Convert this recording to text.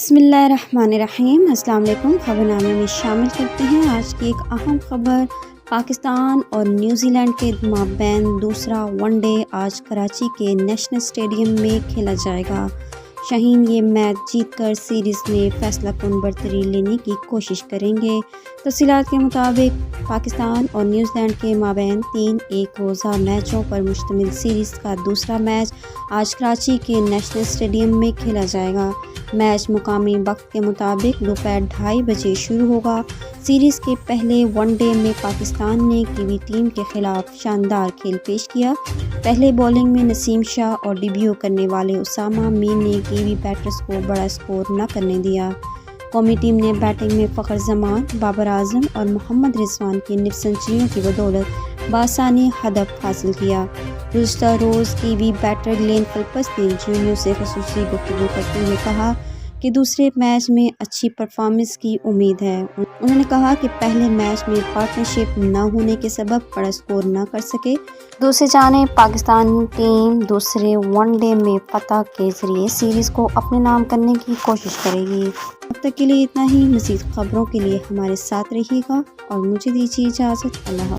बिस्मिल्लाहिर्रहमानिर्रहीम। अस्सलाम वालेकुम। खबरनामे में शामिल करते हैं आज की एक अहम खबर। पाकिस्तान और न्यूजीलैंड के माबैन दूसरा वनडे आज कराची के नेशनल स्टेडियम में खेला जाएगा। शाहीन ये मैच जीतकर सीरीज़ में फैसला कुन बरतरी लेने की कोशिश करेंगे। तफसीलात के मुताबिक पाकिस्तान और न्यूजीलैंड के माबैन 3 एक रोज़ा मैचों पर मुश्तमिल सीरीज़ का दूसरा मैच आज कराची के नेशनल स्टेडियम में खेला जाएगा। मैच मुकामी वक्त के मुताबिक दोपहर 2:30 बजे शुरू होगा। सीरीज़ के पहले वनडे में पाकिस्तान ने कीवी टीम के खिलाफ शानदार खेल पेश किया। पहले बॉलिंग में नसीम शाह और डेब्यू करने वाले उसामा मीर ने कीवी बैटर्स को बड़ा स्कोर न करने दिया। कौमी टीम ने बैटिंग में फ़खर जमान, बाबर आजम और मोहम्मद रिजवान की निक सेंचुरियों की बदौलत बासानी हदफ हासिल किया। गुज़श्ता रोज़ कीवी बैटर ग्लेन फिलिप्स ने जूनियर से ख़ुसूसी गुफ्तगू करते हुए कहा कि दूसरे मैच में अच्छी परफॉर्मेंस की उम्मीद है। उन्होंने कहा कि पहले मैच में पार्टनरशिप न होने के सबब बड़ा स्कोर न कर सके। दूसरी जानिब पाकिस्तान टीम दूसरे वनडे में फतह के ज़रिए सीरीज़ को अपने नाम करने की कोशिश करेगी। अब तक के लिए इतना ही। मज़ीद खबरों के लिए हमारे साथ रहिएगा और मुझे दीजिए इजाज़त। अल्लाह।